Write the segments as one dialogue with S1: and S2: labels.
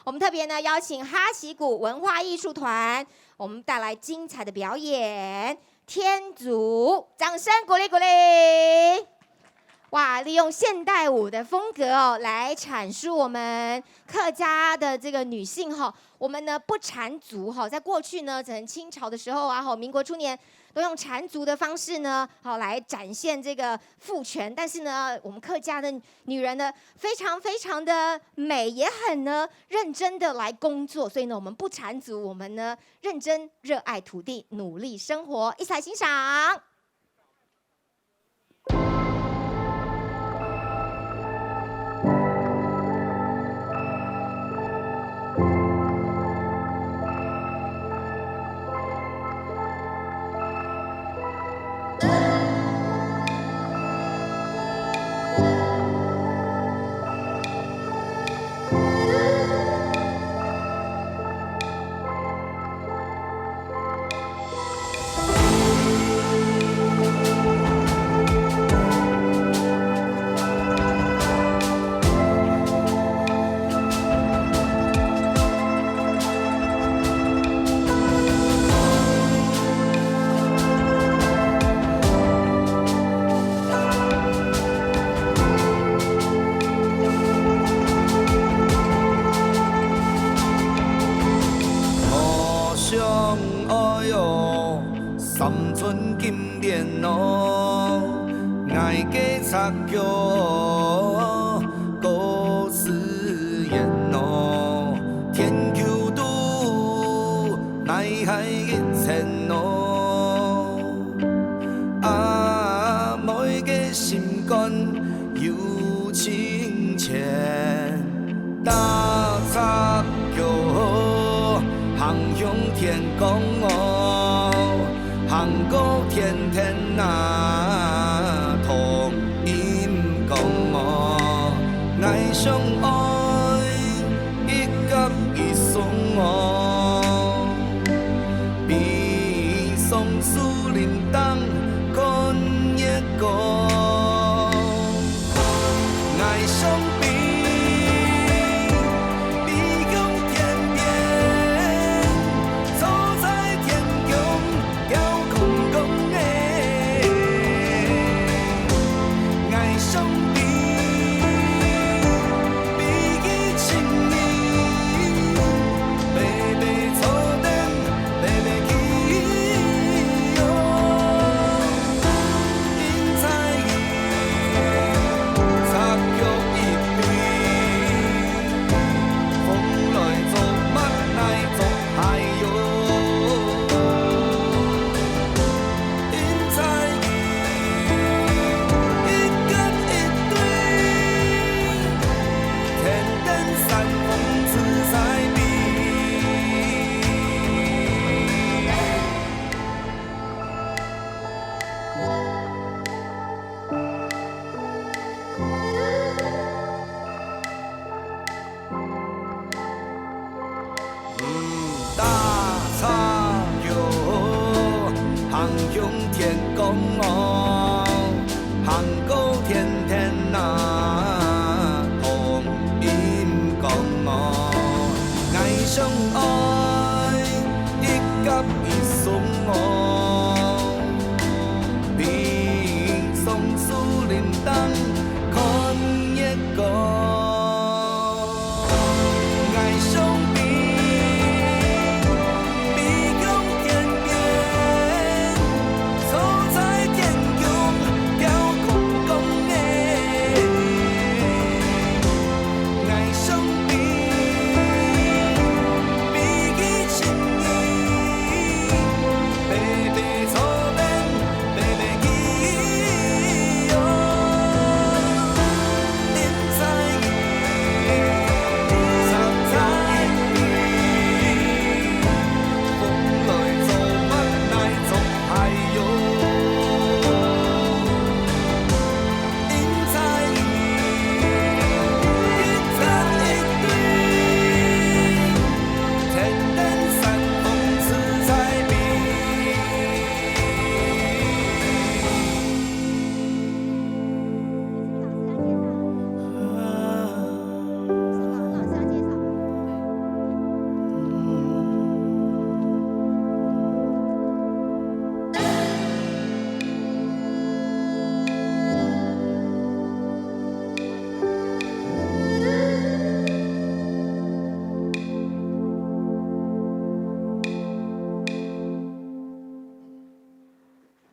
S1: 我们特别呢邀请哈旗鼓文化艺术团，我们带来精彩的表演《天竺》，掌声鼓励鼓励！哇，利用现代舞的风格哦，来阐述我们客家的这个女性哈，我们呢不缠足哈，在过去呢，可能清朝的时候啊，民国初年都用缠足的方式呢，好来展现这个父权。但是呢，我们客家的女人呢，非常非常的美，也很呢认真的来工作。所以呢，我们不缠足，我们呢认真热爱土地，努力生活。一起来欣赏。
S2: 三寸金莲哦，爱家插桥高思燕哦，天求渡奈海一千哦，啊每个心肝有情钱，大插桥航向天空哦。行过天天啊，同音讲哦，爱上爱一甲一双哦，比松树林当看一个，爱上比。向天空哦，行过天天啊，同音讲哦，爱上爱一甲一双哦，比松树林当看一个。天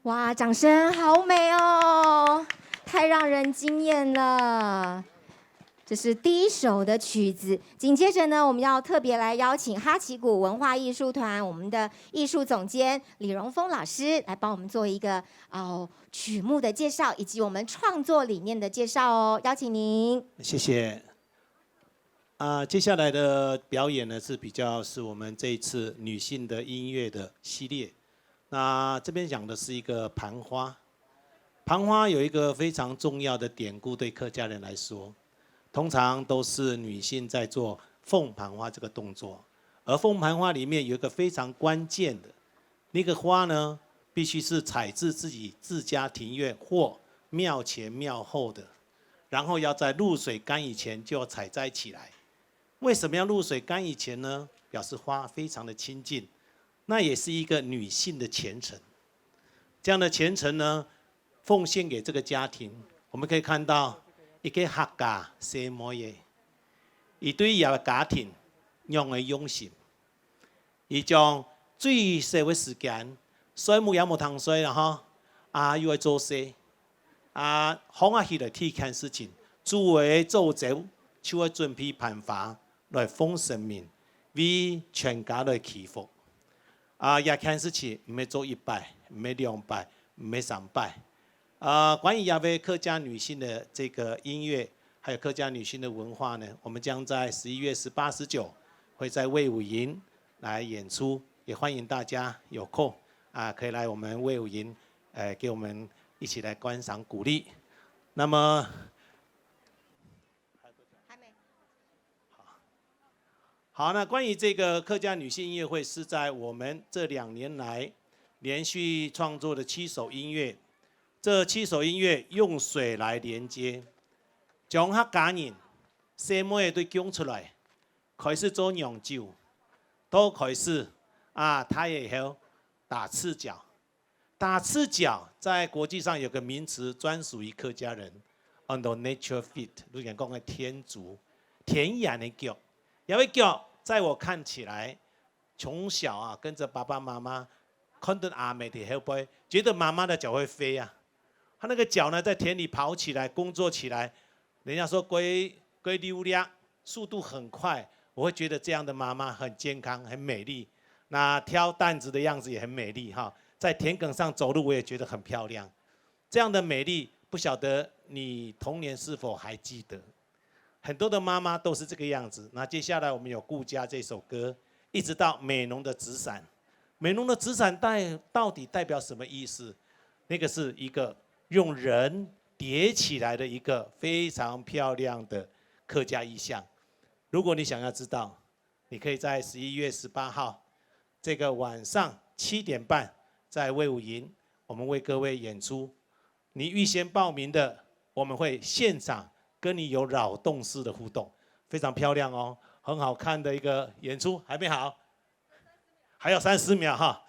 S1: 哇，掌声好美哦，太让人惊艳了。这是第一首的曲子，紧接着呢，我们要特别来邀请哈旗鼓文化艺术团我们的艺术总监李荣峰老师来帮我们做一个曲目的介绍，以及我们创作理念的介绍哦，邀请您。
S3: 谢谢。接下来的表演呢是我们这一次女性的音乐的系列。那这边讲的是一个盘花，盘花有一个非常重要的典故，对客家人来说，通常都是女性在做凤盘花这个动作，而凤盘花里面有一个非常关键的那个花呢，必须是采自自己自家庭院或庙前庙后的，然后要在露水干以前就要采摘起来。为什么要露水干以前呢？表示花非常的清净，那也是一个女性的虔诚。这样的虔诚呢，奉献给这个家庭。我们可以看到一个客家生模嘢，伊对伊个家庭用的用心，伊将最少的时间，水木也冇通水啦吼，又要做事，放起来去看事情，诸位做走，就要准备办法来奉生命，为全家来祈福。也看事情唔係做100，唔係200，唔係300。关于亚威客家女性的这个音乐，还有客家女性的文化呢，我们将在11月18、19会在卫武营来演出，也欢迎大家有空可以来我们卫武营，给我们一起来观赏鼓励。那么，好，那关于这个客家女性音乐会是在我们这2年来连续创作的7首音乐。这7首音乐用水来连接，将客家人生活的讲出来，开始做酿酒，都开始他也有打赤脚。打赤脚在国际上有个名词，专属于客家人 ，on the nature fit， 如讲的天足，田野的脚，有个脚。在我看起来，从小跟着爸爸妈妈，看到阿妹的后背，觉得妈妈的脚会飞啊。他那个脚呢，在田里跑起来，工作起来，人家说龟溜亮，速度很快。我会觉得这样的妈妈很健康、很美丽。那挑担子的样子也很美丽哈，在田埂上走路，我也觉得很漂亮。这样的美丽，不晓得你童年是否还记得？很多的妈妈都是这个样子。那接下来我们有《顾家》这首歌，一直到美浓的纸伞。美浓的纸伞到底代表什么意思？那个是一个用人叠起来的一个非常漂亮的客家意象。如果你想要知道，你可以在11月18号这个晚上7点半在卫武营，我们为各位演出。你预先报名的，我们会现场跟你有扰动式的互动，非常漂亮哦，很好看的一个演出。还没好，还有30秒哈。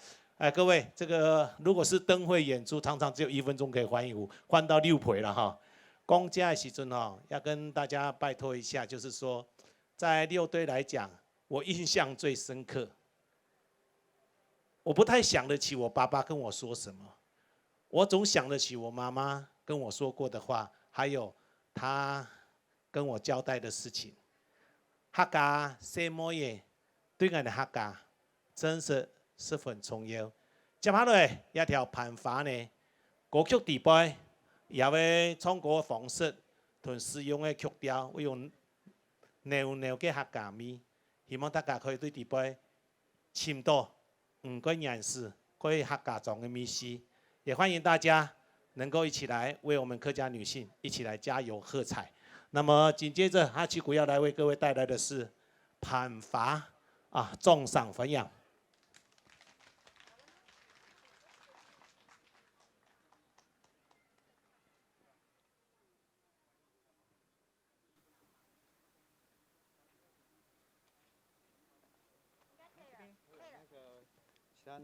S3: 各位，这个如果是灯会演出，常常只有1分钟可以换一壶，换到6倍了哈。公家的时阵要跟大家拜托一下，就是说，在6队来讲，我印象最深刻。我不太想得起我爸爸跟我说什么，我总想得起我妈妈跟我说过的话，还有他跟我交代的事情。客家生活嘢对我的客家真是十分重要。接下来一条办法呢，歌曲底背也會唱歌的方式同使用的曲調會用濃嘅客家味，希望大家可以對底背深度個認識，可以客家種的味思。也歡迎大家能夠一起來為我們客家女性一起來加油喝彩。那麼緊接着哈旗鼓要來為各位帶來的是辦法眾賞分享。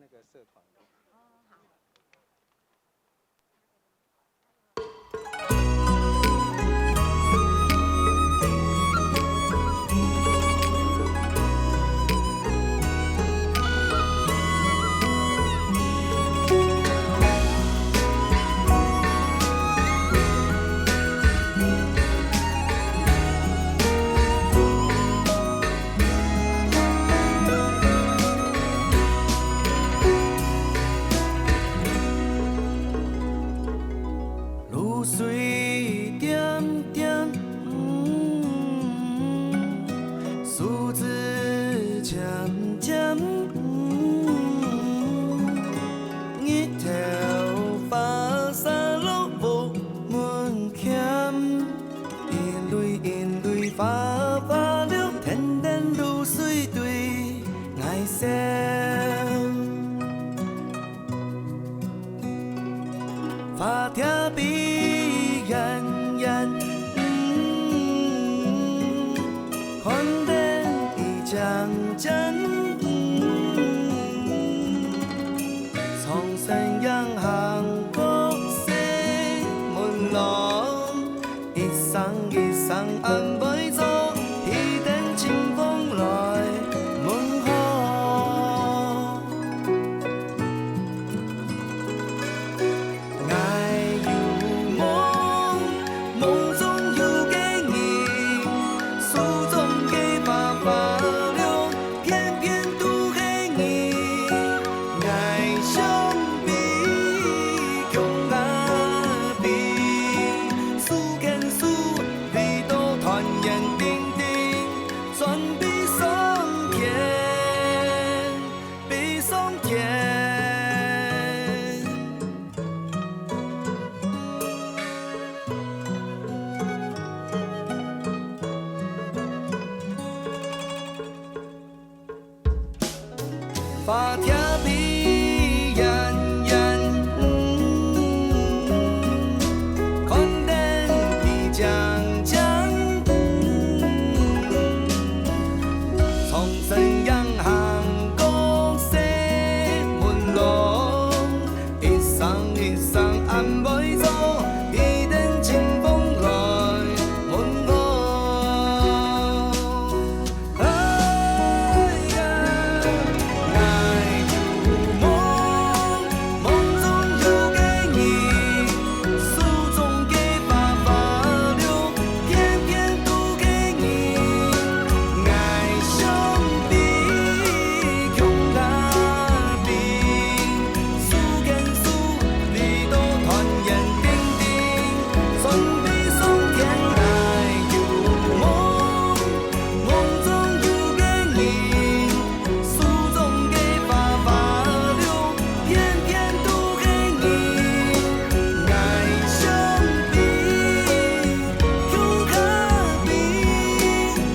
S4: 那个社团的。
S2: 渐渐，日头发洒落无门槛，因为花花绿，天天如水对爱笑。花听比远远，看见伊渐渐，从山阳行过西门路，一双一双暗袂走，一阵清风来问候。爱有梦，梦中有个你，书中的花花绿，偏偏拄个你。爱相比，强啊比，思牵思，味道团圆定定，全比上天，比上天。花听比远远，看见伊渐渐，从山阳行过西门路，一双一双暗袂走，一阵清风来问候。哎呀！爱有梦，梦中有个你，书中的花花绿，偏偏拄个你。爱相比，强啊比，思牵思，味道团圆定定，全比上天。爱有梦，梦中有个你。书中的花花绿，偏偏拄个你。爱相比，强啊比，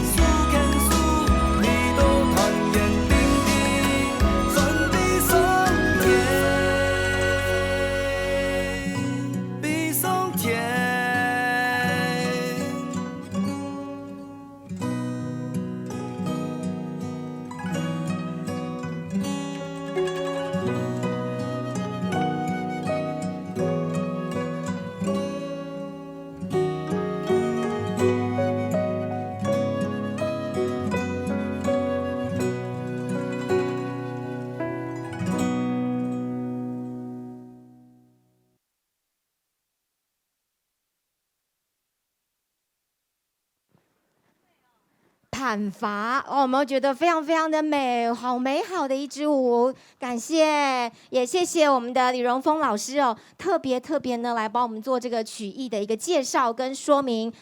S2: 思牵思，味道团圆定定，全比上天，比上天。
S1: 砍伐哦，有没有觉得非常非常的美，好美好的一支舞？感谢，也谢谢我们的李荣峰老师哦，特别呢来帮我们做这个曲艺的一个介绍跟说明。